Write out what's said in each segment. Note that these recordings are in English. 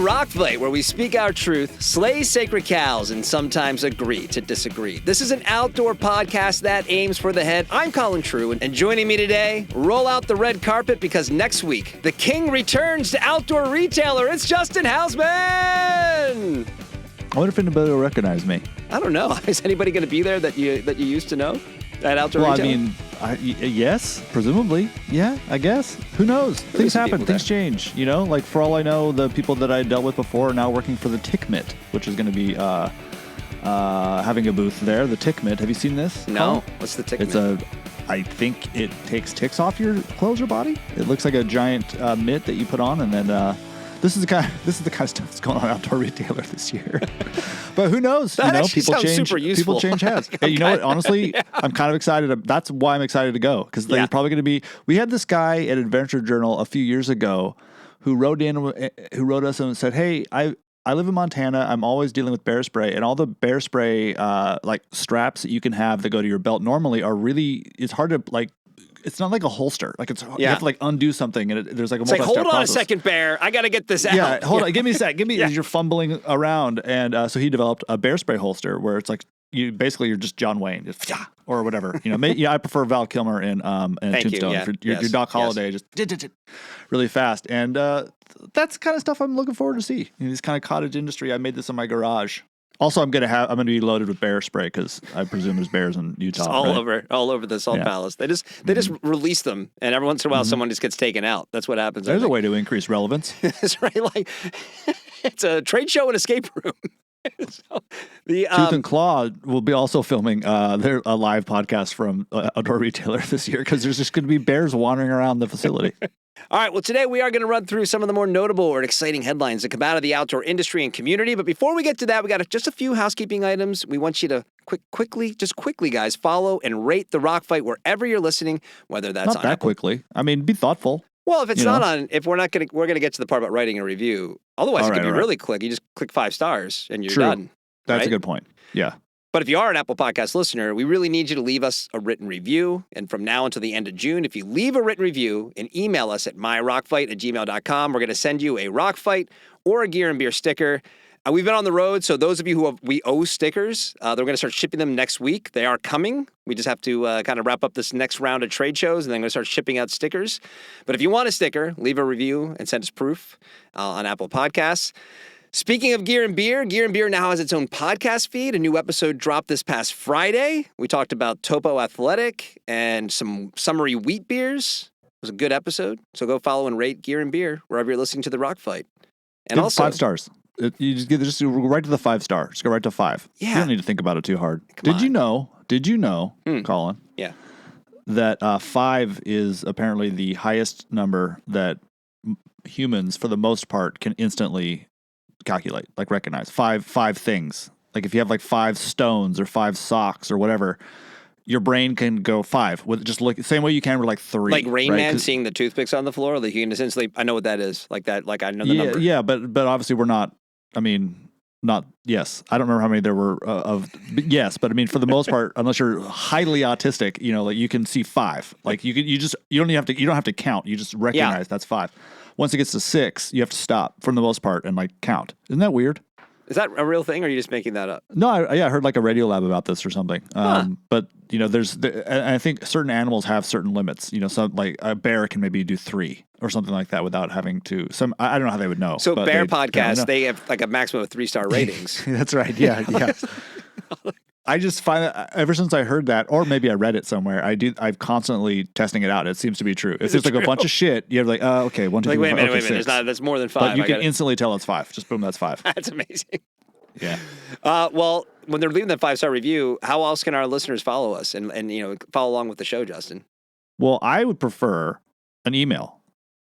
Rock Fight, where we speak our truth, slay sacred cows, and sometimes agree to disagree. This is an outdoor podcast that aims for the head. I'm Colin True, and joining me today, roll out the red carpet because next week, the king returns to Outdoor Retailer. It's Justin Housman! I wonder if anybody will recognize me. I don't know. Is anybody going to be there that you used to know at Outdoor Retailer? I mean, yes, presumably. Yeah, I guess. Who knows? Things happen. Things change. You know, like for all I know, the people that I dealt with before are now working for the Tick Mitt, which is going to be having a booth there. The Tick Mitt. Have you seen this? No. What's the Tick Mitt? I think it takes ticks off your clothes or body. It looks like a giant mitt that you put on, and then this is the kind of stuff that's going on Outdoor Retailer this year. But who knows? That people change. Super useful. People change heads. Hey, you know what? Honestly, yeah. I'm kind of excited. That's why I'm excited to go, because there's probably going to be. We had this guy at Adventure Journal a few years ago who wrote us and said, "Hey, I live in Montana. I'm always dealing with bear spray, and all the bear spray like straps that you can have that go to your belt normally are really. It's hard to like. It's not like a holster. Like you have to like undo something, and there's like a multi-step hold on process. a second, bear. I got to get this out. Yeah, hold on. Give me a sec. You're fumbling around, and so he developed a bear spray holster where it's like you're just John Wayne, just or whatever. You know, I prefer Val Kilmer in Tombstone. Yeah. Your Doc Holliday just really fast, and that's kind of stuff I'm looking forward to see. This kind of cottage industry. I made this in my garage. Also, I'm gonna be loaded with bear spray because I presume there's bears in Utah. It's all over the Salt Palace. They just release them, and every once in a while, someone just gets taken out. That's what happens. There's a way to increase relevance. That's right. Like it's a trade show and escape room. So, Tooth and Claw will be also filming a live podcast from Outdoor Retailer this year because there's just going to be bears wandering around the facility. All right, well, today we are going to run through some of the more notable or exciting headlines that come out of the outdoor industry and community. But before we get to that, we got just a few housekeeping items. We want you to quickly, guys, follow and rate The Rock Fight wherever you're listening, whether that's not that Apple. Quickly. I mean, be thoughtful. Well, if it's not on, if we're going to get to the part about writing a review. Otherwise, it could be really quick. You just click 5 stars and you're done. That's a good point. Yeah. But if you are an Apple Podcast listener, we really need you to leave us a written review. And from now until the end of June, if you leave a written review and email us at myrockfight@gmail.com, we're going to send you a Rock Fight or a Gear and Beer sticker. We've been on the road, so those of you we owe stickers, they're going to start shipping them next week. They are coming. We just have to kind of wrap up this next round of trade shows, and then I'm going to start shipping out stickers. But if you want a sticker, leave a review and send us proof on Apple Podcasts. Speaking of Gear and Beer now has its own podcast feed. A new episode dropped this past Friday. We talked about Topo Athletic and some summery wheat beers. It was a good episode. So go follow and rate Gear and Beer wherever you're listening to The Rock Fight. And give also 5 stars. You just go right to the 5 star. Just go right to 5. Yeah. You don't need to think about it too hard. Did you know, Colin? Yeah. That 5 is apparently the highest number that humans, for the most part, can instantly calculate, like recognize 5 things. Like if you have like 5 stones or 5 socks or whatever, your brain can go 5 with just look same way you can with like 3. Like Rain Man seeing the toothpicks on the floor, like you can essentially, I know what that is. Like that, like I know the number. Yeah, but obviously we're not. I mean, yes. I don't remember how many there were but yes, but I mean for the most part, unless you're highly autistic, like you can see 5. Like you don't have to count. You just recognize that's 5. Once it gets to 6, you have to stop for the most part and like count. Isn't that weird? Is that a real thing, or are you just making that up? No, I heard like a Radio Lab about this or something. But I think certain animals have certain limits. Some like a bear can maybe do 3 or something like that without having to. I don't know how they would know. So bear podcasts, they have like a maximum of 3-star ratings. That's right. Yeah. I just find that ever since I heard that, or maybe I read it somewhere, I'm constantly testing it out. It seems to be true. If there's like a bunch of shit, you're like, okay, 1, 2, 3, 4, wait a minute, okay, 6. That's more than 5. But you can instantly tell it's 5. Just boom, that's 5. That's amazing. Yeah. Well, when they're leaving that 5-star review, how else can our listeners follow us and follow along with the show, Justin? Well, I would prefer an email.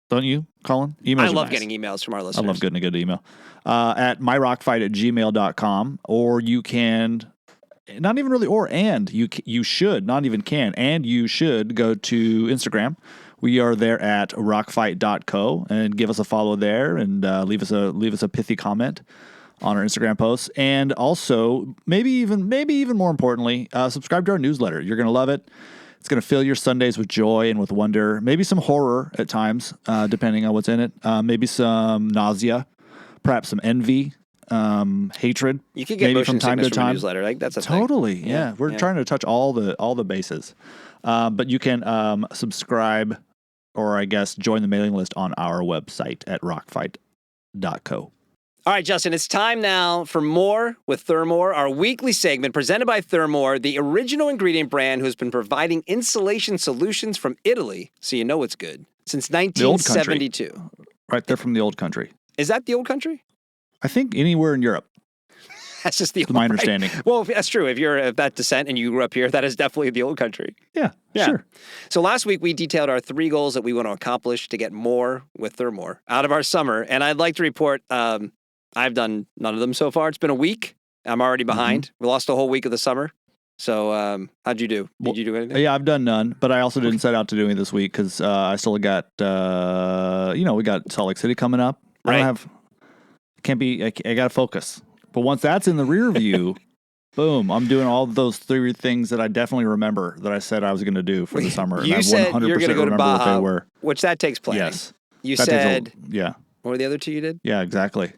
Don't you, Colin? Emails I love getting emails from our listeners. I love getting a good email. At myrockfight@gmail.com, or you can. Not even really, you should, not even can, and you should go to Instagram. We are there at rockfight.co and give us a follow there and leave us a pithy comment on our Instagram posts. And also, maybe even more importantly, subscribe to our newsletter. You're going to love it. It's going to fill your Sundays with joy and with wonder, maybe some horror at times, depending on what's in it, maybe some nausea. perhaps some envy, hatred. You could get maybe motion from time to sickness from a time. newsletter. Like, that's a thing. Totally, yeah. We're trying to touch all the bases, but you can subscribe, or I guess join the mailing list on our website at rockfight.co. All right, Justin, it's time now for More with Thermore, our weekly segment presented by Thermore, the original ingredient brand who has been providing insulation solutions from Italy, so you know it's good, since 1972. Right there from the old country. Is that the old country? I think anywhere in Europe. That's just the old, my understanding. Well, that's true. If you're of that descent and you grew up here, that is definitely the old country. Yeah, sure. So last week we detailed our 3 goals that we want to accomplish to get more with Thermore out of our summer. And I'd like to report I've done none of them so far. It's been a week. I'm already behind. Mm-hmm. We lost a whole week of the summer. So how'd you do? Did you do anything? Yeah, I've done none, but I also didn't set out to do any this week because I still got, we got Salt Lake City coming up. Right. I got to focus. But once that's in the rear view, boom, I'm doing all those 3 things that I definitely remember that I said I was going to do for the summer. You and said 100% you're going to go to remember Baja, what they were. which that takes planning. Yes. You that said, yeah. What were the other 2 you did? Yeah, exactly.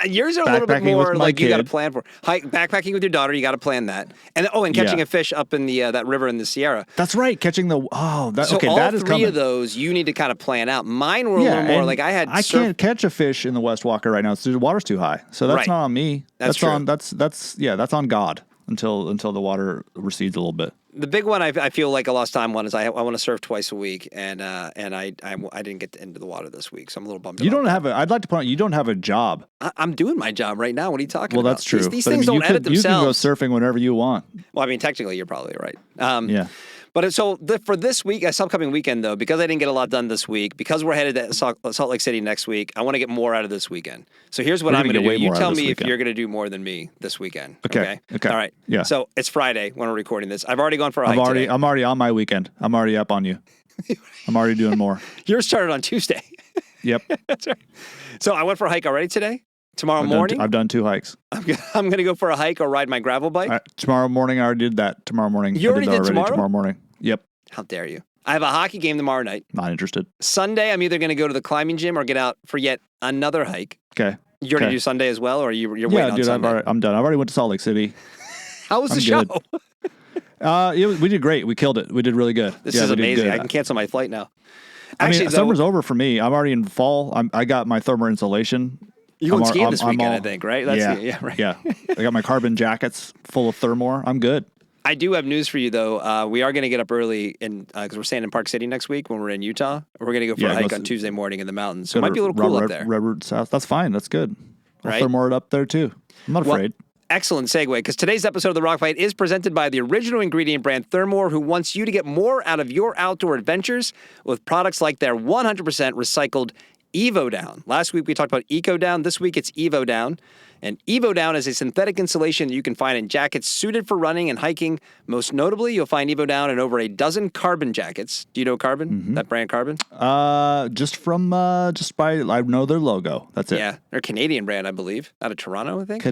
Yours are a little bit more like you got to kid. plan for. Backpacking with your daughter, you got to plan that. And catching a fish up in the that river in the Sierra. That's right, catching the all that is 3 coming. of those you need to kind of plan out. Mine were a little more like I can't catch a fish in the West Walker right now. The water's too high. So that's not on me. That's true. That's on God until the water recedes a little bit. The big one I feel like a lost time one is I want to surf twice a week, and I didn't get into the water this week, so I'm a little bummed. I'd like to point out you don't have a job. I'm doing my job right now. What are you talking about? Well, that's true. These things don't edit themselves. You can go surfing whenever you want. Well, I mean, technically, you're probably right. Yeah. But for this week, this upcoming weekend, though, because I didn't get a lot done this week, because we're headed to Salt Lake City next week, I want to get more out of this weekend. So here's what I'm going to do. You tell me if you're going to do more than me this weekend. Okay. All right. Yeah. So it's Friday when we're recording this. I've already gone for a hike today. I'm already on my weekend. I'm already up on you. I'm already doing more. Yours started on Tuesday. Yep. That's right. So I went for a hike already today. Tomorrow morning, I've done 2 hikes. I'm going to go for a hike or ride my gravel bike. Tomorrow morning, I already did that. Tomorrow morning. You already did tomorrow? Tomorrow morning. Yep. How dare you? I have a hockey game tomorrow night. Not interested. Sunday, I'm either going to go to the climbing gym or get out for yet another hike. Okay. You're going to do Sunday as well, or you're waiting on Sunday? I'm done. I've already went to Salt Lake City. How was the show? We did great. We killed it. We did really good. This is amazing. I can cancel my flight now. Actually, summer's over for me. I'm already in fall. I got my thermal insulation. You going skiing this weekend, I think, right? Right. Yeah. I got my carbon jackets full of Thermore. I'm good. I do have news for you, though. We are going to get up early because we're staying in Park City next week when we're in Utah. We're going to go for a hike on Tuesday morning in the mountains. So it might be a little cool up there. Red Route South. That's fine. That's good. Right? I'll Thermore it up there, too. I'm not afraid. Excellent segue, because today's episode of The Rock Fight is presented by the original ingredient brand Thermore, who wants you to get more out of your outdoor adventures with products like their 100% recycled Evo Down. Last week we talked about Eco Down. This week it's Evo Down. And Evo Down is a synthetic insulation that you can find in jackets suited for running and hiking. Most notably, you'll find Evo Down in over a dozen Carbon jackets. Do you know Carbon? Mm-hmm. That brand Carbon? Just by I know their logo. That's it. Yeah, they're a Canadian brand, I believe, out of Toronto, I think.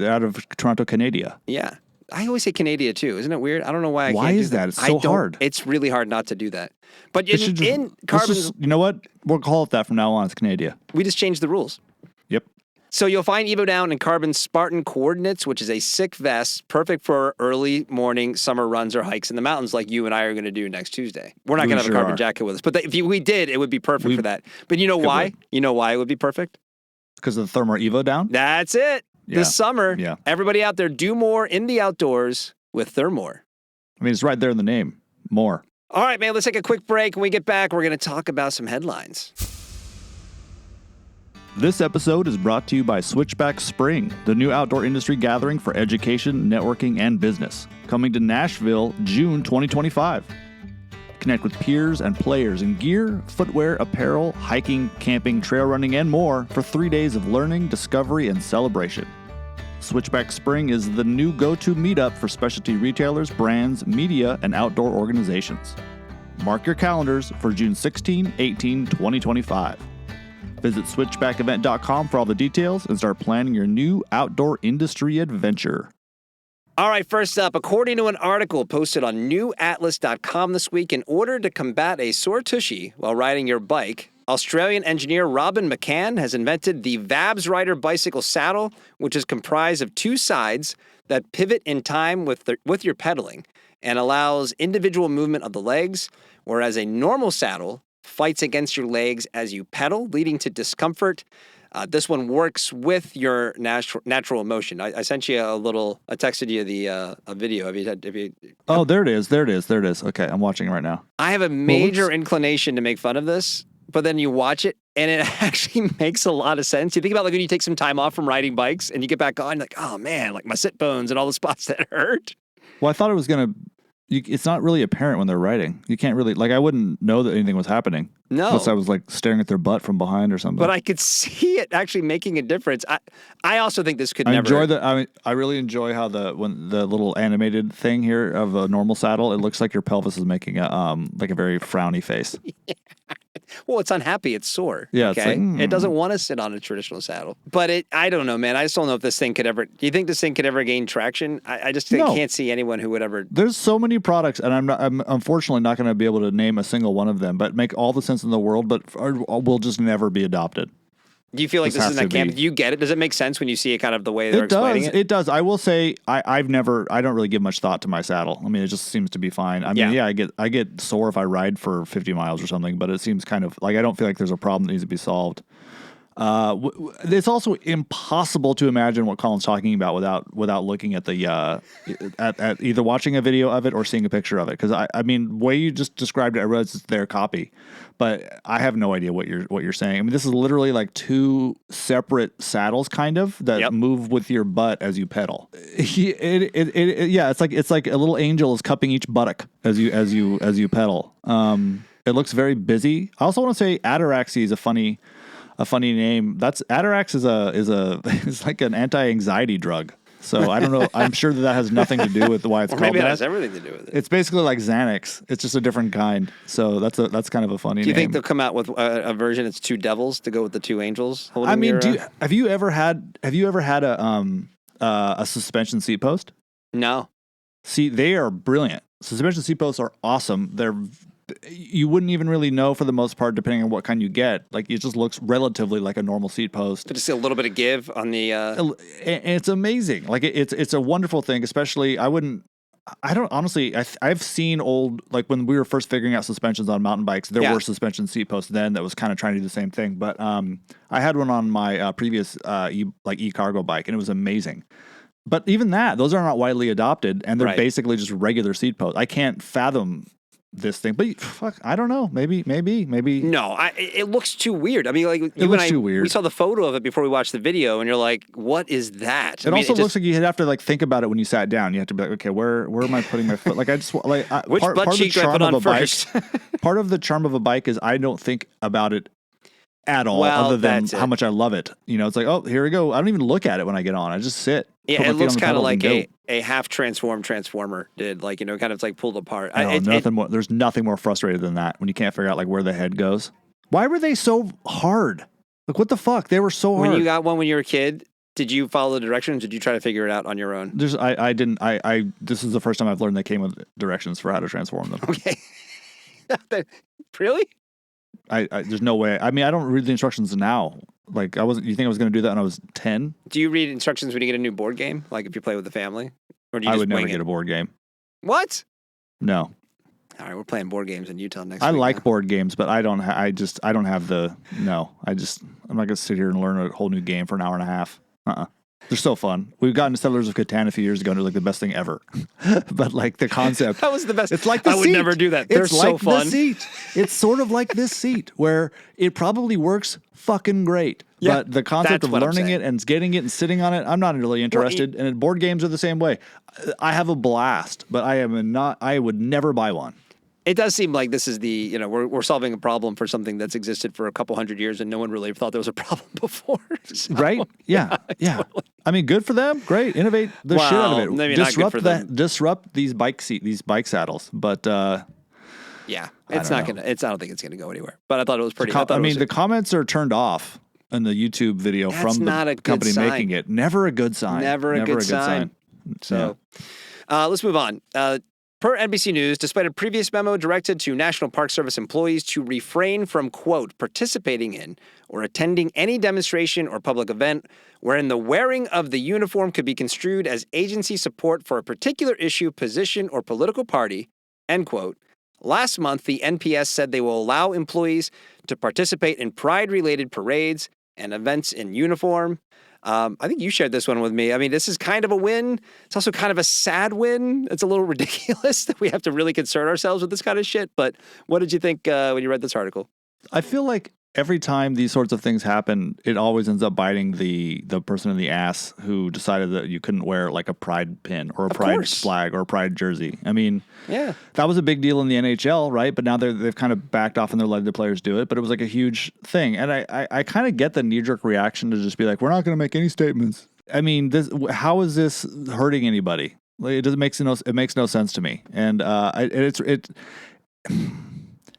Out of Toronto, Canada. Yeah. I always say Canada too. Isn't it weird? I don't know why I Why can't is do that? It's so hard. It's really hard not to do that. But in Carbon, you know what? We'll call it that from now on. It's Canada. We just changed the rules. Yep. So you'll find Evo Down in Carbon Spartan Coordinates, which is a sick vest, perfect for early morning summer runs or hikes in the mountains like you and I are going to do next Tuesday. We're not going to have a Carbon jacket with us, but if we did, it would be perfect for that. But you know why? You know why it would be perfect? Because of the Thermore Evo Down? That's it. Yeah. This summer, everybody out there, do more in the outdoors with Thermore. I mean, it's right there in the name. More. All right, man, let's take a quick break. When we get back, we're going to talk about some headlines. This episode is brought to you by Switchback Spring, the new outdoor industry gathering for education, networking, and business. Coming to Nashville, June 2025. Connect with peers and players in gear, footwear, apparel, hiking, camping, trail running, and more for 3 days of learning, discovery, and celebration. Switchback Spring is the new go-to meetup for specialty retailers, brands, media, and outdoor organizations. Mark your calendars for June 16, 18, 2025. Visit switchbackevent.com for all the details and start planning your new outdoor industry adventure. All right, first up, according to an article posted on newatlas.com this week, in order to combat a sore tushy while riding your bike, Australian engineer Robin McCann has invented the Vabs Rider bicycle saddle, which is comprised of two sides that pivot in time with your pedaling and allows individual movement of the legs, whereas a normal saddle fights against your legs as you pedal, leading to discomfort. This one works with your natural motion. I sent you I texted you a video. Oh, there it is. Okay, I'm watching it right now. I have a major inclination to make fun of this, but then you watch it and it actually makes a lot of sense. You think about like when you take some time off from riding bikes and you get back on, like, oh man, like my sit bones and all the spots that hurt. Well, I thought it was it's not really apparent when they're riding. You can't really, I wouldn't know that anything was happening. No. Unless I was like staring at their butt from behind or something. But I could see it actually making a difference. I also think this could I really enjoy how the little animated thing here of a normal saddle, it looks like your pelvis is making a very frowny face. Yeah. Well, it's unhappy. It's sore. Yeah. Okay? It's like, It doesn't want to sit on a traditional saddle. But I don't know, man. I just don't know if this thing could ever. Do you think this thing could ever gain traction? I just can't see anyone who would ever. There's so many products, and I'm unfortunately not going to be able to name a single one of them, but make all the sense in the world, but will just never be adopted. Do you feel like this is in that camp? Do you get it? Does it make sense when you see it kind of the way they're explaining it? It does. I will say I don't really give much thought to my saddle. I mean, it just seems to be fine. I mean, I get sore if I ride for 50 miles or something, but it seems kind of like I don't feel like there's a problem that needs to be solved. It's also impossible to imagine what Colin's talking about without looking at the at either watching a video of it or seeing a picture of it. Because I mean, way you just described it, I realized it's their copy, but I have no idea what you're saying. I mean, this is literally like two separate saddles, kind of that move with your butt as you pedal. It's like a little angel is cupping each buttock as you pedal. It looks very busy. I also want to say Ataraxy is a funny name. Atarax is like an anti-anxiety drug. So I don't know. I'm sure that has nothing to do with why it's called that. Maybe it has everything to do with it. It's basically like Xanax. It's just a different kind. So that's kind of a funny name. Do you think they'll come out with a version that's two devils to go with the two angels? I mean, have you ever had a suspension seat post? No. See, they are brilliant. Suspension seat posts are awesome. You wouldn't even really know for the most part, depending on what kind you get. Like, it just looks relatively like a normal seat post. But just a little bit of give on the. And it's amazing. Like, it's a wonderful thing. Especially, I've seen old, like when we were first figuring out suspensions on mountain bikes, there were suspension seat posts then that was kind of trying to do the same thing. But I had one on my previous e-cargo bike, and it was amazing. But even those are not widely adopted, and they're basically just regular seat posts. I can't fathom this thing, but fuck, I don't know. Maybe. No, it looks too weird. I mean, like it looks too weird. We saw the photo of it before we watched the video, and you're like, "What is that?" It also looks like you have to think about it when you sat down. You have to be like, "Okay, where am I putting my foot?" Like I just which butt cheek do I put on first? Part of the charm of a bike is I don't think about it at all, other than how much I love it. You know, it's like, oh, here we go. I don't even look at it when I get on. I just sit. Yeah, it looks kind of like a half transformed transformer did, kind of it's like pulled apart. There's nothing more frustrated than that when you can't figure out where the head goes. Why were they so hard? Like, what the fuck? They were so hard. When you got one when you were a kid, did you follow the directions? Or did you try to figure it out on your own? I didn't. This is the first time I've learned they came with directions for how to transform them. Okay. Really? There's no way. I mean, I don't read the instructions now. Like, you think I was going to do that when I was 10? Do you read instructions when you get a new board game? Like if you play with the family? Or do you I just would never get a board game. What? No. All right, we're playing board games in Utah next week. I like board games, but I don't have the, no. I'm not going to sit here and learn a whole new game for an hour and a half. They're so fun. We've gotten to Settlers of Catan a few years ago, and it was the best thing ever. But the concept. That was the best. It's like the seat. I would never do that. They're so fun. The seat. It's sort of like this seat, where it probably works fucking great. Yeah, but the concept of learning it and getting it and sitting on it, I'm not really interested. And board games are the same way. I have a blast, but I would never buy one. It does seem like this is we're solving a problem for something that's existed for a couple hundred years and no one really thought there was a problem before. So, right? Yeah. Totally. I mean, good for them. Great. Innovate the shit out of it. Maybe not good for them. Disrupt these bike bike saddles. But yeah, I don't think it's gonna go anywhere. But I thought it was pretty. The comments are turned off in the YouTube video from the company making it. Never a good sign. Never a good sign. So let's move on. Per NBC News, despite a previous memo directed to National Park Service employees to refrain from, quote, participating in or attending any demonstration or public event wherein the wearing of the uniform could be construed as agency support for a particular issue, position, or political party, end quote, last month the NPS said they will allow employees to participate in pride-related parades and events in uniform. I think you shared this one with me. I mean, this is kind of a win. It's also kind of a sad win. It's a little ridiculous that we have to really concern ourselves with this kind of shit. But what did you think when you read this article? I feel like every time these sorts of things happen, it always ends up biting the person in the ass who decided that you couldn't wear like a pride pin or a pride flag or a pride jersey. I mean, yeah, that was a big deal in the NHL, right? But now they've kind of backed off and they're letting the players do it. But it was like a huge thing. And I kind of get the knee-jerk reaction to just be like, we're not going to make any statements. I mean, how is this hurting anybody? Like, it makes no sense to me. And it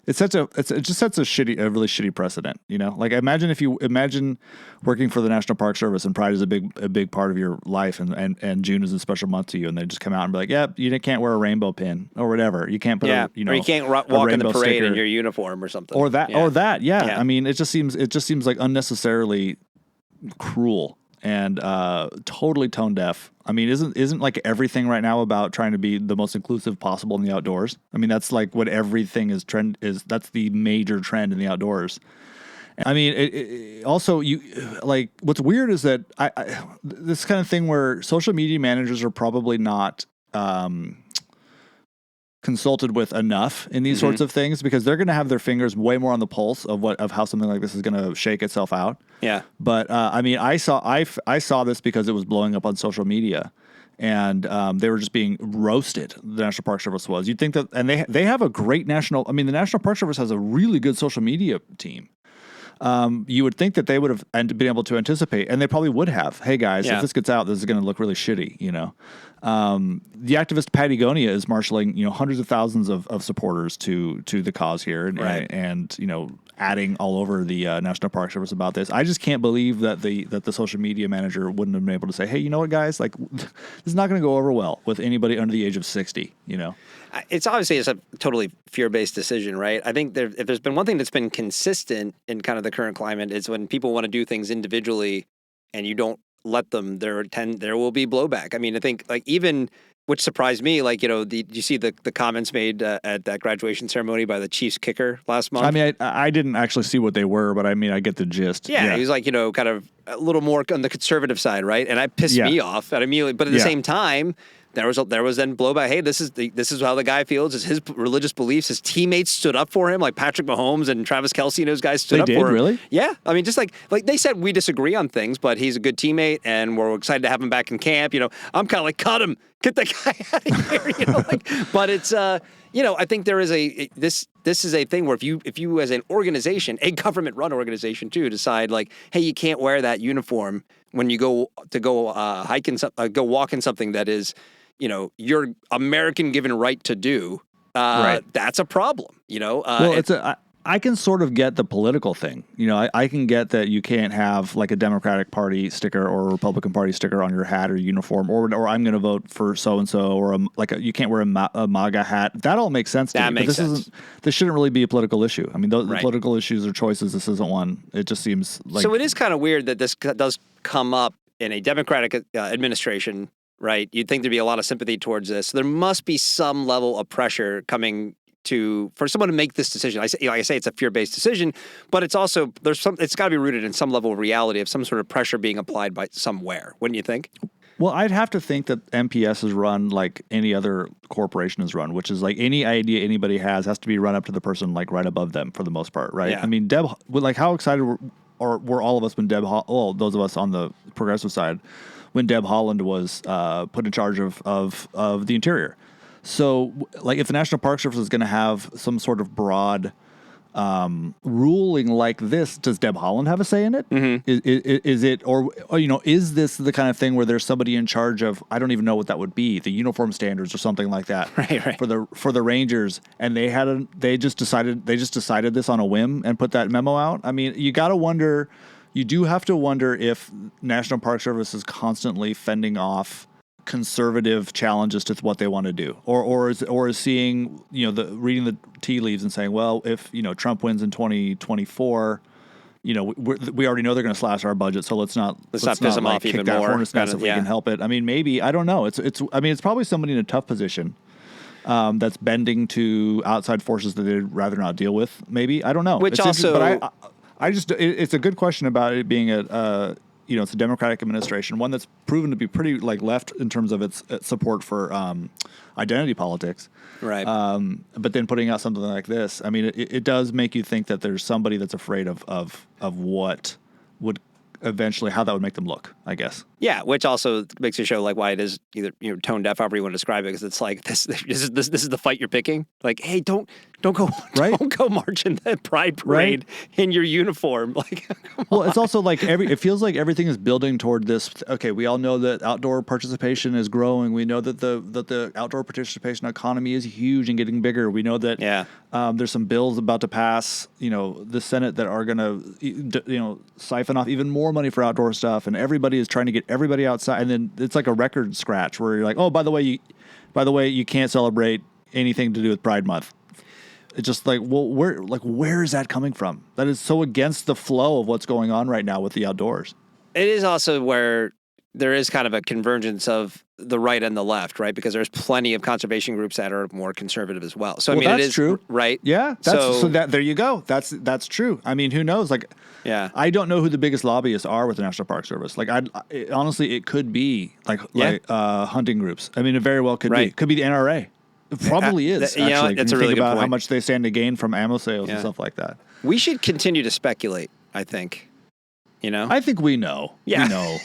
just sets a really shitty precedent, you know. Like imagine working for the National Park Service and Pride is a big part of your life, and June is a special month to you, and they just come out and be like, "Yeah, you can't wear a rainbow pin or whatever. You can't put or you can't walk in the parade in your uniform or something or that. Yeah. I mean, it just seems like unnecessarily cruel and totally tone deaf. I mean, isn't like everything right now about trying to be the most inclusive possible in the outdoors? I mean, that's like what everything is that's the major trend in the outdoors. I mean, it also, you like, what's weird is that this kind of thing where social media managers are probably not consulted with enough in these sorts of things, because they're going to have their fingers way more on the pulse of how something like this is going to shake itself out. Yeah. But I mean, I saw this because it was blowing up on social media, and they were just being roasted. The National Park Service was. You'd think that, and they have a great the National Park Service has a really good social media team. You would think that they would have been able to anticipate, and they probably would have. Hey guys, if this gets out, this is going to look really shitty, you know. The activist Patagonia is marshaling, you know, hundreds of thousands of supporters to the cause here, and you know, adding all over the National Park Service about this. I just can't believe that the social media manager wouldn't have been able to say, hey, you know what, guys, like this is not going to go over well with anybody under the age of 60, you know. It's obviously a totally fear-based decision, right? I think if there's been one thing that's been consistent in kind of the current climate, is when people want to do things individually and you don't let them, there will be blowback. I mean, I think like even, which surprised me, like, you know, you see the comments made at that graduation ceremony by the Chiefs kicker last month? I mean, I didn't actually see what they were, but I mean, I get the gist. Yeah, he was like, you know, kind of a little more on the conservative side, right? And that pissed me off. And immediately, but at the same time, there was then blowback. Hey, this is how the guy feels. It's his religious beliefs. His teammates stood up for him, like Patrick Mahomes and Travis Kelce and those guys stood up for him. Really? Yeah. I mean, just like they said, we disagree on things, but he's a good teammate, and we're excited to have him back in camp. You know, I'm kind of like, cut him, get that guy out of here. You know, like, but it's you know, I think there is this is a thing where if you as an organization, a government-run organization too, decide like, hey, you can't wear that uniform when you go hiking, go walk in something that is, you know, your American given right to do, that's a problem, you know? Well, I can sort of get the political thing. You know, I can get that you can't have like a Democratic Party sticker or a Republican Party sticker on your hat or uniform, or I'm going to vote for so-and-so, or you can't wear a MAGA hat. That all makes sense to me. But this shouldn't really be a political issue. I mean, the political issues or choices, this isn't one. It just seems like... So it is kind of weird that this does come up in a Democratic administration, right? You'd think there'd be a lot of sympathy towards this. So there must be some level of pressure coming for someone to make this decision. Like I say, it's a fear-based decision, but it's also it's got to be rooted in some level of reality of some sort of pressure being applied by somewhere. Wouldn't you think? Well, I'd have to think that NPS is run like any other corporation is run, which is like any idea anybody has to be run up to the person like right above them for the most part, right? Yeah. I mean, like how excited were all of us when those of us on the progressive side, when Deb Haaland was put in charge of the interior. So, like, if the National Park Service is going to have some sort of broad ruling like this, does Deb Haaland have a say in it? Mm-hmm. Is it, or you know, is this the kind of thing where there's somebody in charge of, I don't even know what that would be, the uniform standards or something like that, right. for the Rangers, and they just decided this on a whim and put that memo out? I mean, you got to wonder. You do have to wonder if National Park Service is constantly fending off conservative challenges to what they want to do, or is seeing, reading the tea leaves and saying, well, if Trump wins in 2024, we already know they're going to slash our budget, so let's not piss them off kick even that more. hornet's nest if we can help it. I mean, maybe, I don't know. It's probably somebody in a tough position that's bending to outside forces that they'd rather not deal with. Maybe, I don't know. Which also, but it's a good question about it being it's a Democratic administration, one that's proven to be pretty left in terms of its support for identity politics. Right. But then putting out something like this, I mean, it does make you think that there's somebody that's afraid of what would eventually, how that would make them look, I guess. Yeah, which also makes you show why it is either tone deaf, however you want to describe it, because it's this is the fight you're picking. Like, hey, don't go don't go march in the pride parade in your uniform. Well, it's also it feels like everything is building toward this. Okay, we all know that outdoor participation is growing. We know that the outdoor participation economy is huge and getting bigger. We know that there's some bills about to pass, the Senate that are going to siphon off even more money for outdoor stuff, and everybody is trying to get everybody outside, and then it's like a record scratch where you're like, oh, by the way, you can't celebrate anything to do with Pride Month. It's just where is that coming from? That is so against the flow of what's going on right now with the outdoors. It is also where there is kind of a convergence of the right and the left, right? Because there's plenty of conservation groups that are more conservative as well. So I mean, that's it is true, right? Yeah, there you go. That's true. I mean, who knows? I don't know who the biggest lobbyists are with the National Park Service. Honestly, it could be hunting groups. I mean, it very well could be. It could be the NRA. It probably is. Actually, that's a really good point. How much they stand to gain from ammo sales and stuff like that. We should continue to speculate, I think. I think we know. Yeah. We know.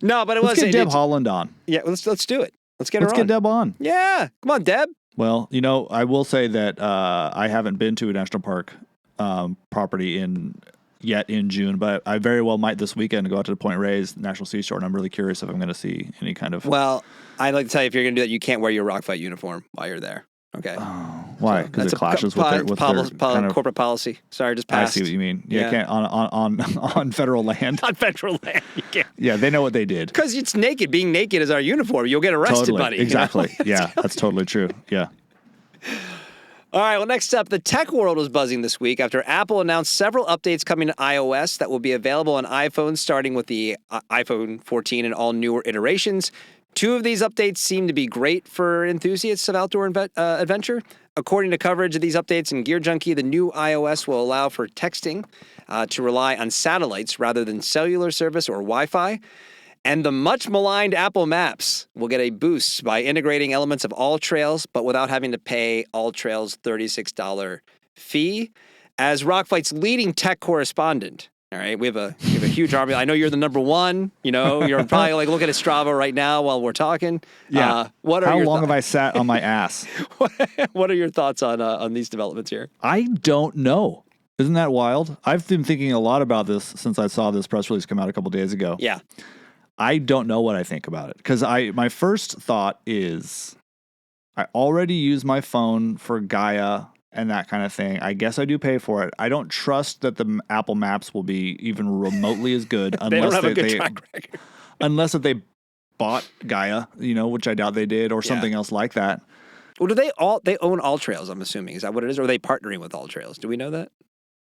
No, but let's get Deb Holland on. Yeah, let's do it. Let's get Deb on. Yeah, come on, Deb. Well, I will say that I haven't been to a national park property in June, but I very well might this weekend go out to the Point Reyes National Seashore, and I'm really curious if I'm going to see any kind of. Well, I'd like to tell you, if you're going to do that, you can't wear your rock fight uniform while you're there. Okay. Oh, why? Because it clashes with their kind of corporate policy. Sorry, just passed. I see what you mean. Yeah, can't on federal land. On federal land, you can't. Yeah, they know what they did. Because it's naked. Being naked is our uniform. You'll get arrested, buddy. Exactly. Yeah, that's totally true. Yeah. All right, well, next up, the tech world was buzzing this week after Apple announced several updates coming to iOS that will be available on iPhones starting with the iPhone 14 and all newer iterations. Two of these updates seem to be great for enthusiasts of outdoor adventure. According to coverage of these updates in Gear Junkie, the new iOS will allow for texting to rely on satellites rather than cellular service or Wi-Fi. And the much maligned Apple Maps will get a boost by integrating elements of AllTrails, but without having to pay AllTrails' $36 fee. As Rockfight's leading tech correspondent, all right, we have a huge army. I know you're the number one. You're probably looking at Strava right now while we're talking. Yeah. How long have I sat on my ass? What are your thoughts on these developments here? I don't know. Isn't that wild? I've been thinking a lot about this since I saw this press release come out a couple days ago. Yeah. I don't know what I think about it because my first thought is I already use my phone for Gaia and that kind of thing. I guess I do pay for it. I don't trust that the Apple Maps will be even remotely as good they don't have a good track record. Unless that they bought Gaia, which I doubt they did, or something else like that. Well, do they own AllTrails? I'm assuming, is that what it is, or are they partnering with AllTrails? Do we know that?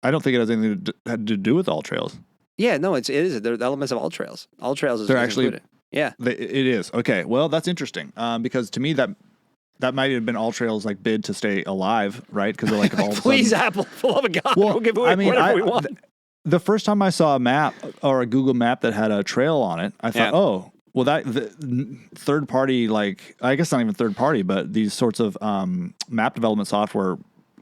I don't think it has anything to do with AllTrails. Yeah, no, it is. They're elements of AllTrails. AllTrails is actually included. Yeah, it is. Okay, well, that's interesting because to me that might have been AllTrails' bid to stay alive, right? Because they're all of a sudden, please, Apple, for the love of God, we'll give away whatever we want. The first time I saw a map or a Google map that had a trail on it, I thought, oh, well, the third party, I guess not even third party, but these sorts of map development software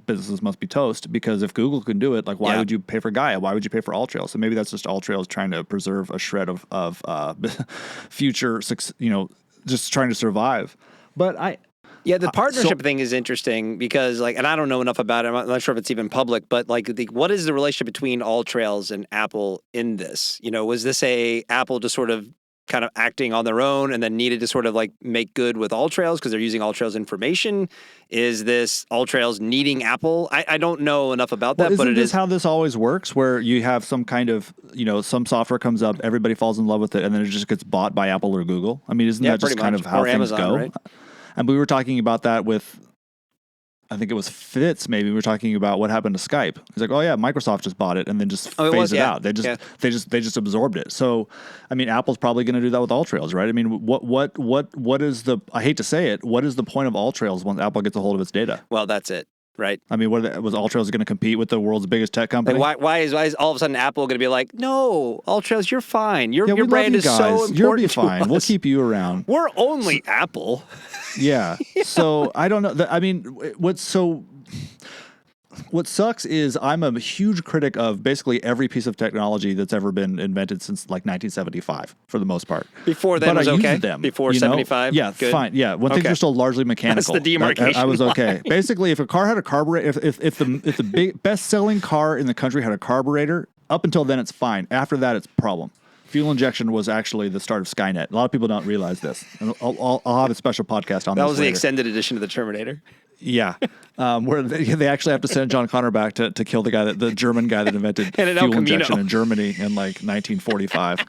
businesses must be toast, because if Google can do it, why would you pay for Gaia? Why would you pay for AllTrails? So maybe that's just AllTrails trying to preserve a shred of future, just trying to survive. But the partnership thing is interesting because, and I don't know enough about it. I'm not sure if it's even public, but what is the relationship between AllTrails and Apple in this? Was this Apple just sort of kind of acting on their own and then needed to sort of like make good with AllTrails because they're using AllTrails information? Is this AllTrails needing Apple? I don't know enough about that, but isn't this how this always works, where you have some kind of, some software comes up, everybody falls in love with it, and then it just gets bought by Apple or Google? I mean, isn't that just kind of how or things Amazon, go? right? And we were talking about that with, I think it was Fitz, maybe. We were talking about what happened to Skype. He's like, oh yeah, Microsoft just bought it and then just phased it out. They just absorbed it. So, I mean, Apple's probably going to do that with AllTrails, right? I mean, what is the, I hate to say it, what is the point of AllTrails once Apple gets a hold of its data? Well, that's it, right? I mean, was AllTrails going to compete with the world's biggest tech company? Like why is all of a sudden Apple going to be like, no, AllTrails, you're fine. Your brand is so important. You'll be fine. We'll keep you around. We're only Apple. Yeah. So I don't know. I mean, what sucks is I'm a huge critic of basically every piece of technology that's ever been invented since like 1975, for the most part. Before then was okay? Before 75? Yeah, good. Fine. Yeah, when things are still largely mechanical. That's the demarcation. I was okay. Basically, if a car had a carburetor, if the best-selling car in the country had a carburetor, up until then it's fine. After that, it's a problem. Fuel injection was actually the start of Skynet. A lot of people don't realize this. And I'll have a special podcast on this. That was later. the extended edition of the Terminator. Yeah, where they actually have to send John Connor back to kill the German guy that invented and fuel injection in Germany in like 1945.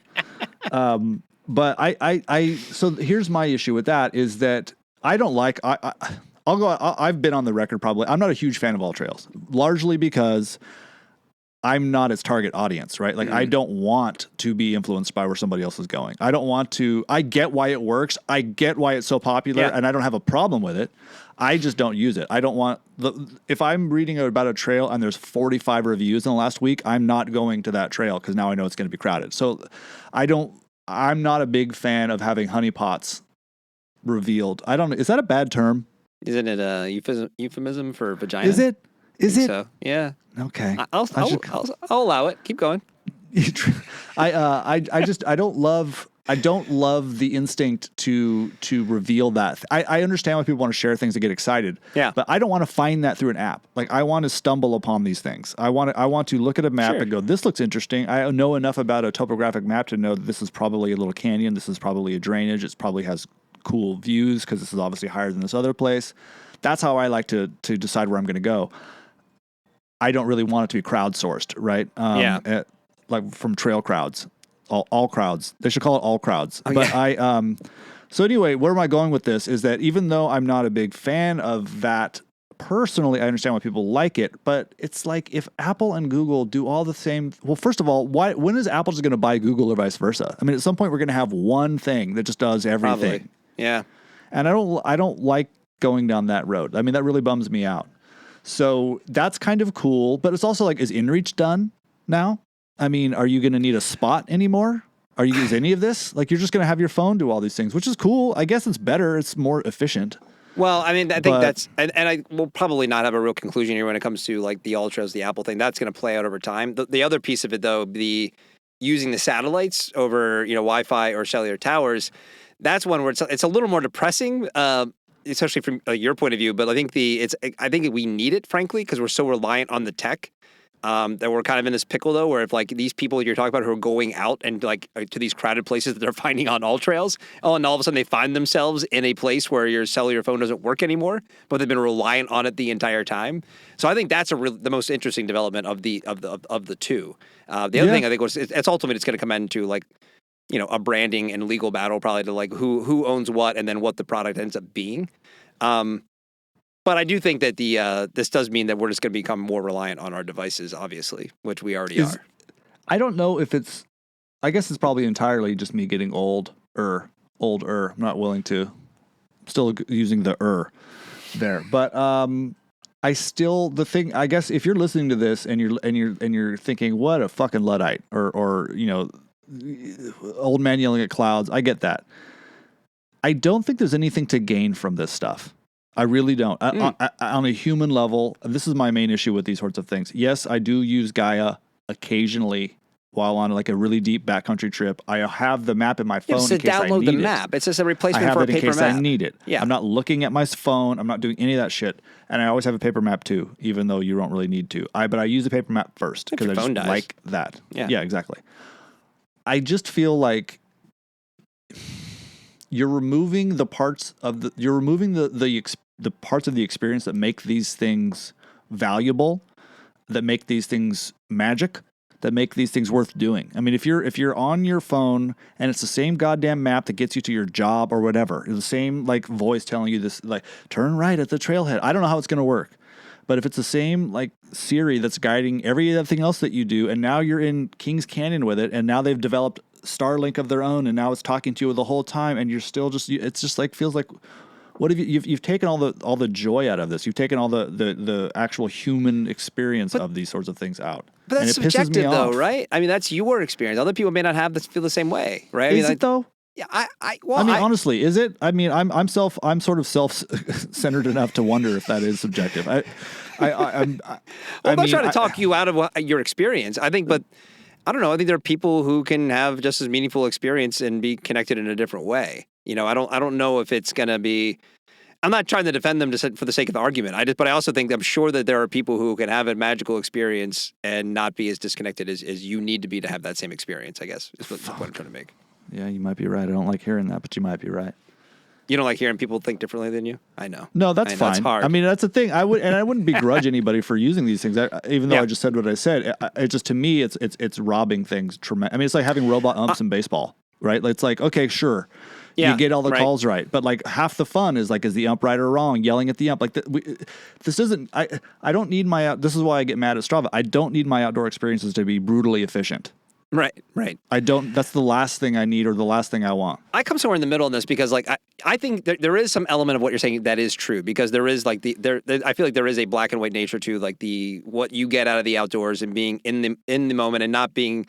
But so here's my issue with that is that I don't like I've been on the record probably. I'm not a huge fan of AllTrails, largely because I'm not its target audience, right? Like, I don't want to be influenced by where somebody else is going. I don't want to. I get why it works. I get why it's so popular, and I don't have a problem with it. I just don't use it. I don't want if I'm reading about a trail and there's 45 reviews in the last week, I'm not going to that trail because now I know it's going to be crowded. So I'm not a big fan of having honeypots revealed. Is that a bad term? Isn't it a euphemism for vagina? Is it? Is it? So, yeah. Okay. I'll allow it. Keep going. I don't love the instinct to reveal that. I understand why people want to share things to get excited. Yeah. But I don't want to find that through an app. Like, I want to stumble upon these things. I want to look at a map and go, this looks interesting. I know enough about a topographic map to know that this is probably a little canyon. This is probably a drainage. It probably has cool views because this is obviously higher than this other place. That's how I like to decide where I'm going to go. I don't really want it to be crowdsourced, right? Like from trail crowds, all crowds. They should call it all crowds. Oh, but yeah. So anyway, where am I going with this? Is that even though I'm not a big fan of that personally, I understand why people like it. But it's like if Apple and Google do all the same. Well, first of all, when is Apple just going to buy Google or vice versa? I mean, at some point we're going to have one thing that just does everything. Probably. Yeah. And I don't like going down that road. I mean, that really bums me out. So that's kind of cool, but it's also like, is InReach done now? I mean, are you going to need a spot anymore? Is any of this? Like, you're just going to have your phone do all these things, which is cool. I guess it's better. It's more efficient. Well, I mean, I think that's, and I will probably not have a real conclusion here when it comes to like the AllTrails, the Apple thing. That's going to play out over time. The other piece of it, though, using the satellites over, Wi-Fi or cellular towers, that's one where it's a little more depressing. Especially from your point of view, but I think I think we need it, frankly, because we're so reliant on the tech that we're kind of in this pickle, though, where if like these people you're talking about who are going out and like to these crowded places that they're finding on AllTrails, and all of a sudden they find themselves in a place where your cellular phone doesn't work anymore, but they've been reliant on it the entire time. So I think that's the most interesting development of the two. The other thing I think it's ultimately it's going to come into like, a branding and legal battle probably to like who owns what and then what the product ends up being. But I do think that this does mean that we're just going to become more reliant on our devices, obviously, which we already are. I don't know if I guess it's probably entirely just me getting older. I'm not willing to, still using the there. But I guess if you're listening to this and you're thinking, what a fucking Luddite or old man yelling at clouds. I get that. I don't think there's anything to gain from this stuff. I really don't. On a human level, this is my main issue with these sorts of things. Yes, I do use Gaia occasionally while on like a really deep backcountry trip. I have the map in my phone in case I need it. Download the map. It's just a replacement for a paper map. I have it in case I need it. Yeah. I'm not looking at my phone. I'm not doing any of that shit. And I always have a paper map too, even though you don't really need to. But I use the paper map first because I just like that. Yeah, exactly. I just feel like you're removing the parts of the parts of the experience that make these things valuable, that make these things magic, that make these things worth doing. I mean, if you're on your phone and it's the same goddamn map that gets you to your job or whatever, it's the same like voice telling you this, like, turn right at the trailhead. I don't know how it's going to work. But if it's the same like Siri that's guiding everything else that you do, and now you're in Kings Canyon with it, and now they've developed Starlink of their own, and now it's talking to you the whole time, and you're still it's just like feels like, what have you've taken all the joy out of this? You've taken all the actual human experience of these sorts of things out. But that's and it pisses me subjective, though, off. right? I mean, that's your experience. Other people may not feel the same way, right? Is it though? Yeah, honestly, is it? I mean, I'm sort of self-centered enough to wonder if that is subjective. I'm not trying to talk you out of your experience. I think, but I don't know. I think there are people who can have just as meaningful experience and be connected in a different way. You know, I don't know if it's going to be. I'm not trying to defend them for the sake of the argument. But I also think I'm sure that there are people who can have a magical experience and not be as disconnected as you need to be to have that same experience. I guess is what I'm trying to make. Yeah, you might be right. I don't like hearing that, but you might be right. You don't like hearing people think differently than you? I know. No, that's fine. It's hard. I mean, that's the thing. I wouldn't begrudge anybody for using these things. Even though I just said what I said, it just, to me, it's robbing things. I mean, it's like having robot umps in baseball, right? It's like, okay, sure. Yeah, you get all the calls right, but like half the fun is the ump right or wrong, yelling at the ump. Like this isn't. I don't need this is why I get mad at Strava. I don't need my outdoor experiences to be brutally efficient. Right. I don't. That's the last thing I need or the last thing I want. I come somewhere in the middle in this because, like, I think there is some element of what you're saying that is true, because there is like I feel like there is a black and white nature to like what you get out of the outdoors and being in the moment and not being.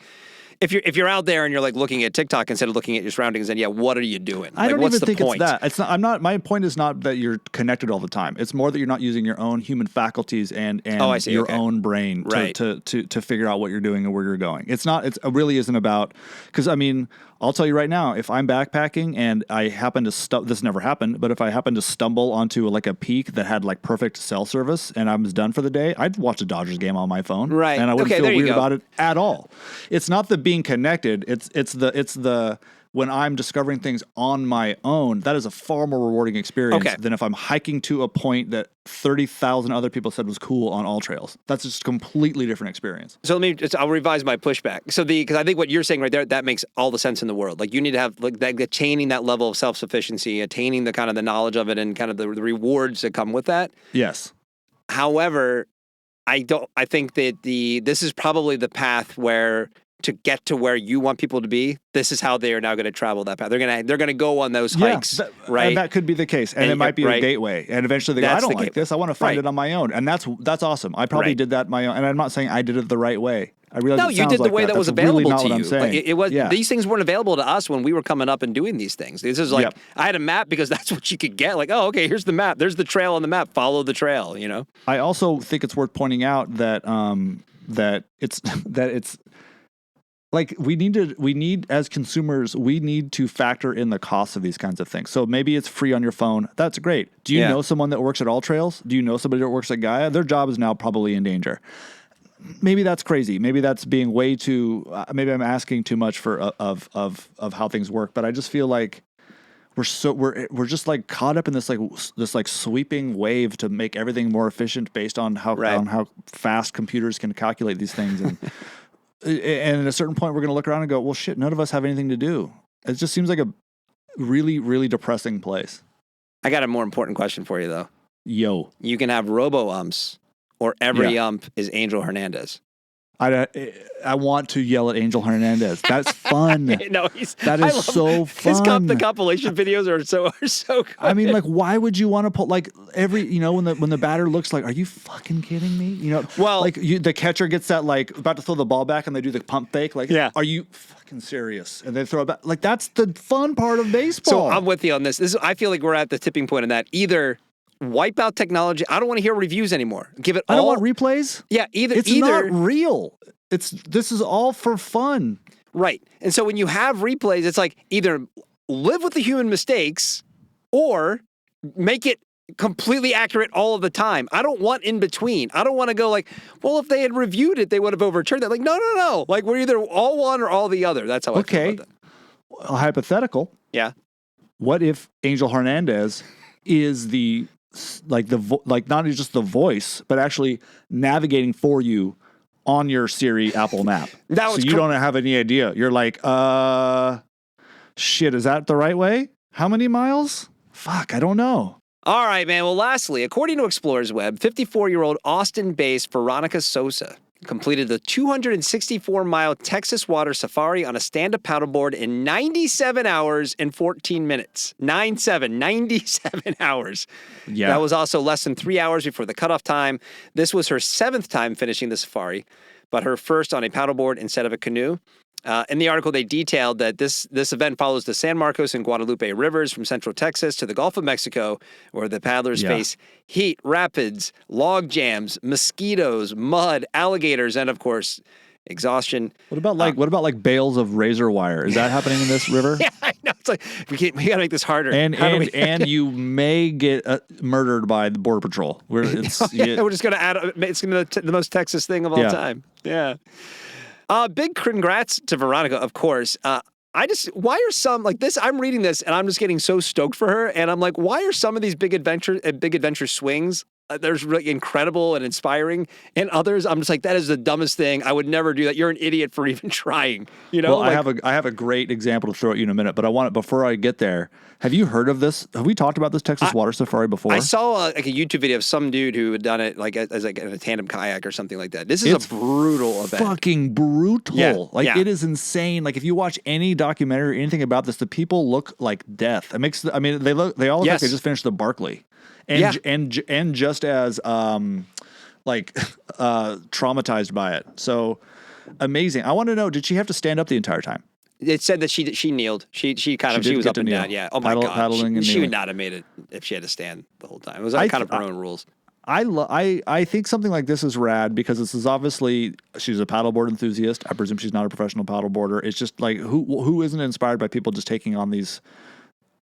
If you're out there and you're like looking at TikTok instead of looking at your surroundings, then yeah, what are you doing? I don't what's even think point? It's that. It's not. I'm not. My point is not that you're connected all the time. It's more that you're not using your own human faculties and your own brain to figure out what you're doing and where you're going. It's not. It really isn't about. Because I mean, I'll tell you right now, if I'm backpacking and I happen to this never happened, but if I happen to stumble onto like a peak that had like perfect cell service and I was done for the day, I'd watch a Dodgers game on my phone, right? And I wouldn't feel weird about it at all. It's not the being connected. It's the when I'm discovering things on my own, that is a far more rewarding experience than if I'm hiking to a point that 30,000 other people said was cool on all trails. That's just a completely different experience. So I'll revise my pushback. So because I think what you're saying right there, that makes all the sense in the world. Like you need to have like attaining that level of self-sufficiency, attaining the kind of the knowledge of it and kind of the rewards that come with that. Yes. However, I think that this is probably the path where to get to where you want people to be, this is how they are now going to travel that path. They're going to go on those hikes, right? And that could be the case, and it might be a gateway. And eventually they go, I don't like this. I want to find it on my own, and that's awesome. I probably did that my own, and I'm not saying I did it the right way. I realize no, you did the way that was available to you. Like it was. Yeah. These things weren't available to us when we were coming up and doing these things. This is like I had a map because that's what you could get. Like, oh, okay, here's the map. There's the trail on the map. Follow the trail. You know. I also think it's worth pointing out that that it's. Like we need as consumers, we need to factor in the cost of these kinds of things. So maybe it's free on your phone. That's great. Do you know someone that works at All Trails? Do you know somebody that works at Gaia? Their job is now probably in danger. Maybe that's crazy. Maybe that's being way too. Maybe I'm asking too much for of how things work. But I just feel like we're just like caught up in this sweeping wave to make everything more efficient based on how fast computers can calculate these things and. And at a certain point, we're going to look around and go, well, shit, none of us have anything to do. It just seems like a really, really depressing place. I got a more important question for you, though. Yo. You can have robo-umps, or every ump is Angel Hernandez. I want to yell at Angel Hernandez. That's fun. No, that is so fun. The compilation videos are so good. I mean, like, why would you want to put like when the batter looks like, are you fucking kidding me? You know, well, like the catcher gets that like about to throw the ball back and they do the pump fake. Like, are you fucking serious? And they throw it back. Like, that's the fun part of baseball. So I'm with you on this. I feel like we're at the tipping point in that either. Wipe out technology. I don't want to hear reviews anymore. Give it all. I don't want replays. Yeah, It's not real. This is all for fun. Right. And so when you have replays, it's like either live with the human mistakes or make it completely accurate all of the time. I don't want in between. I don't want to go like, well, if they had reviewed it, they would have overturned it. Like, no. Like, we're either all one or all the other. That's how I feel about that. A hypothetical. Yeah. What if Angel Hernandez is not just the voice, but actually navigating for you on your Siri Apple map? That so was you don't have any idea. You're like, shit, is that the right way? How many miles? Fuck, I don't know. All right, man. Well, lastly, according to Explorers Web, 54-year-old Austin-based Veronica Sosa completed the 264-mile Texas water safari on a stand-up paddleboard in 97 hours and 14 minutes. 97 hours. Yeah. That was also less than 3 hours before the cutoff time. This was her 7th time finishing the safari, but her first on a paddleboard instead of a canoe. In the article, they detailed that this event follows the San Marcos and Guadalupe rivers from central Texas to the Gulf of Mexico, where the paddlers face heat, rapids, log jams, mosquitoes, mud, alligators, and of course, exhaustion. What about bales of razor wire? Is that happening in this river? Yeah, I know. It's like we got to make this harder. And you may get murdered by the Border Patrol. We're just going to add. It's going to be the most Texas thing of all time. Yeah. Big congrats to Veronica, of course. Why are some like this? I'm reading this and I'm just getting so stoked for her. And I'm like, why are some of these big adventure swings? There's really incredible and inspiring, and others I'm just like, that is the dumbest thing. I would never do that. You're an idiot for even trying. You know. Well, I have a great example to throw at you in a minute, but before I get there. Have you heard of this? Have we talked about this Texas water safari before? I saw a YouTube video of some dude who had done it as in a tandem kayak or something like that. This is a brutal event. Fucking brutal. Yeah. It is insane. Like if you watch any documentary or anything about this, the people look like death. They all look like they just finished the Barkley. And just as traumatized by it. So amazing. I want to know, did she have to stand up the entire time? It said that she kneeled. She was up and down. Yeah. Oh my God. She would not have made it if she had to stand the whole time. It was kind of her own rules. I think something like this is rad because this is obviously she's a paddleboard enthusiast. I presume she's not a professional paddleboarder. It's just like who isn't inspired by people just taking on these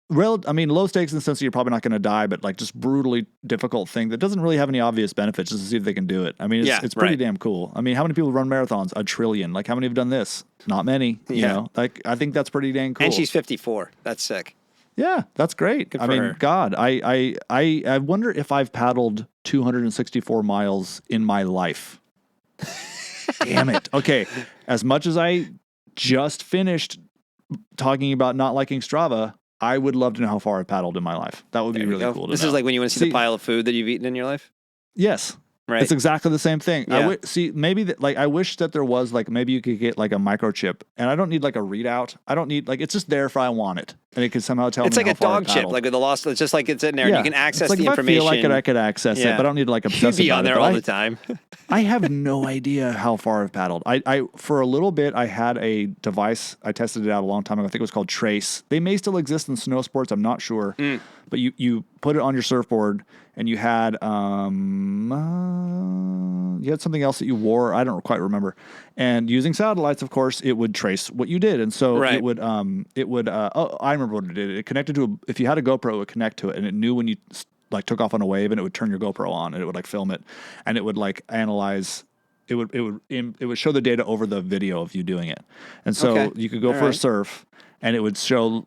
low stakes in the sense that you're probably not going to die, but like just brutally difficult thing that doesn't really have any obvious benefits just to see if they can do it. I mean, it's pretty damn cool. I mean, how many people run marathons? 1 trillion. Like how many have done this? Not many, you know, like I think that's pretty dang cool. And she's 54. That's sick. Yeah, that's great. Good for her. God, I wonder if I've paddled 264 miles in my life. Damn it. Okay. As much as I just finished talking about not liking Strava, I would love to know how far I paddled in my life. That would be really cool to know. This is like when you want to see the pile of food that you've eaten in your life? Yes. Right. It's exactly the same thing. Yeah. I wish that there was maybe you could get like a microchip, and I don't need like a readout. I don't need it's just there if I want it, and it could somehow tell me. It's like how a far dog chip, like with the lost. It's just like it's in there, and you can access the information. If I feel like it, I could access it, but I don't need to like obsess You'd be about on there it. all the time. I have no idea how far I've paddled. I for a little bit I had a device. I tested it out a long time ago. I think it was called Trace. They may still exist in snow sports. I'm not sure, but you put it on your surfboard, and you had something else that you wore. I don't quite remember. And using satellites, of course, it would trace what you did. And so it would, I remember what it did. It connected to, if you had a GoPro, it would connect to it. And it knew when you took off on a wave, and it would turn your GoPro on, and it would film it. And it would analyze, it would show the data over the video of you doing it. And so you could go for a surf, and it would show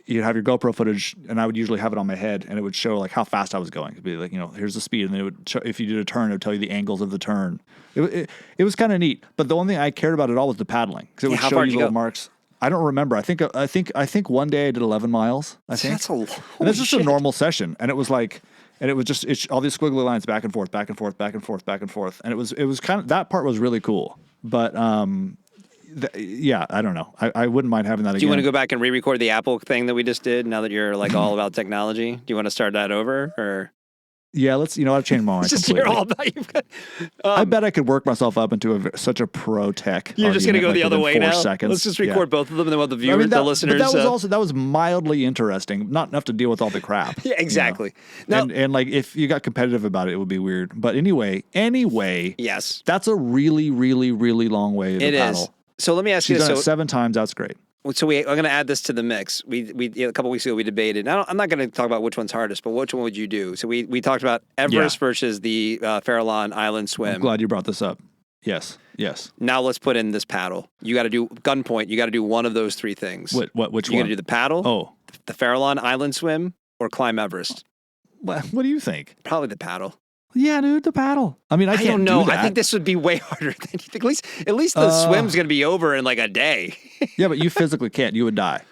you'd have your GoPro footage, and I would usually have it on my head, and it would show how fast I was going. It'd be here's the speed, and then it would show, if you did a turn, it would tell you the angles of the turn. It was kind of neat, but the only thing I cared about at all was the paddling, because it would show you little marks. I don't remember. I think one day I did 11 miles. I think that's a lot. And that's just a normal session, and it was just all these squiggly lines back and forth, back and forth, back and forth, back and forth, and it was kind of, that part was really cool, but I don't know. I wouldn't mind having that again. Do you want to go back and re-record the Apple thing that we just did now that you're all about technology? Do you want to start that over, or? Yeah, I've changed my mind completely. Hear all about you. I bet I could work myself up into such a pro tech. You're just going to go the other way 4 now? Seconds. Let's just record both of them, and then we'll the viewers, the listeners. But that was mildly interesting. Not enough to deal with all the crap. Yeah, exactly. Now, and if you got competitive about it would be weird. But anyway, yes, that's a really, really, really long way to paddle. Is. So let me ask you this. She's done it 7 times. That's great. So I'm going to add this to the mix. We a couple weeks ago we debated. Now, I'm not going to talk about which one's hardest, but which one would you do? So we talked about Everest versus the Farallon Island swim. I'm glad you brought this up. Yes. Yes. Now let's put in this paddle. You got to do gunpoint. You got to do one of those three things. Which You one? got to do the paddle, Oh. the Farallon Island swim, or climb Everest. What do you think? Probably the paddle. Yeah, dude, the paddle. I mean, I can't don't know. do that. I think this would be way harder than you think. At least the swim's going to be over in like a day. Yeah, but you physically can't. You would die.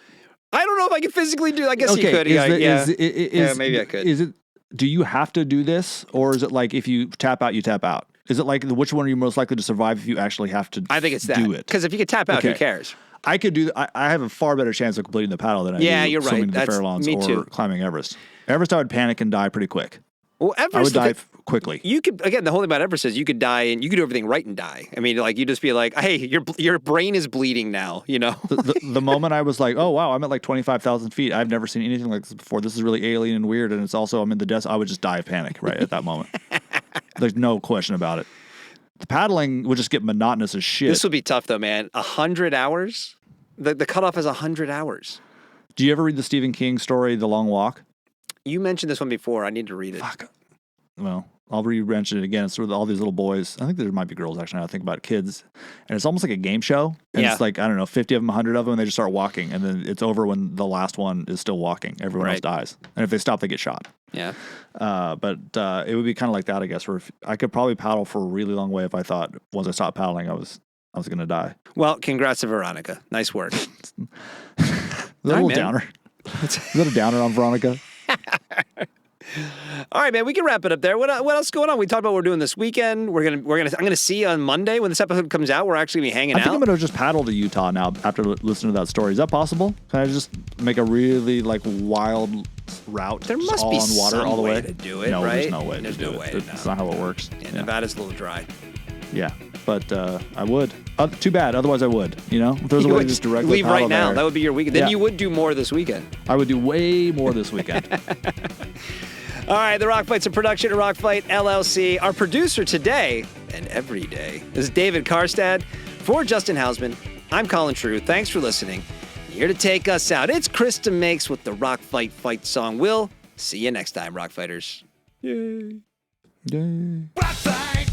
I don't know if I can physically do. I guess Okay, you could. Maybe I could. Is it? Do you have to do this, or is it like if you tap out, you tap out? Is it like which one are you most likely to survive if you actually have to? I think it's that. Do it Because if you could tap out, who Okay. cares? I could do. I have a far better chance of completing the paddle than I Yeah, do you're right. swimming to the That's- Farallons me or too. climbing Everest. Everest, I would panic and die pretty quick. Well, I Everest. would die quickly. You could again. The whole thing about Everest is you could die and you could do everything right and die. I mean, like you just be like, hey, your brain is bleeding now. You know. The moment I was like, oh wow, I'm at like 25,000 feet. I've never seen anything like this before. This is really alien and weird, and it's also I'm in the desert. I would just die of panic right at that moment. There's no question about it. The paddling would just get monotonous as shit. This would be tough though, man. 100 hours. The cutoff is 100 hours. Do you ever read the Stephen King story, The Long Walk? You mentioned this one before. I need to read it. Fuck. Well, I'll re-mention it again. It's with all these little boys. I think there might be girls actually. Now I think about kids, and it's almost like a game show. And Yeah. it's like I don't know, 50 of them, 100 of them, and they just start walking, and then it's over when the last one is still walking. Everyone else Right. dies, and if they stop, they get shot. Yeah. But it would be kind of like that, I guess. Where if, I could probably paddle for a really long way if I thought once I stopped paddling, I was going to die. Well, congrats to Veronica. Nice work. Is that a little man. downer? Is that a downer on Veronica? All right, man. We can wrap it up there. What else is going on? We talked about what we're doing this weekend. I'm gonna see you on Monday when this episode comes out. We're actually gonna be hanging I think out. I'm going to just paddle to Utah now after listening to that story. Is that possible? Can I just make a really like wild route? There just must all be on water some all the way to do it, No, right? there's no way There's to do no way, it. That's not how it works. Yeah, Nevada's a little dry. Yeah, but I would. Too bad. Otherwise, I would. You know, if there's a You way would to just directly leave right paddle now. there, That would be your weekend. Then Yeah. you would do more this weekend. I would do way more this weekend. All right, the Rock Fight's a production of Rock Fight LLC. Our producer today and every day is David Karstad. For Justin Housman, I'm Colin True. Thanks for listening. Here to take us out, it's Krista Makes with the Rock Fight fight song. We'll see you next time, Rock Fighters. Yay. Yay. Rock fight.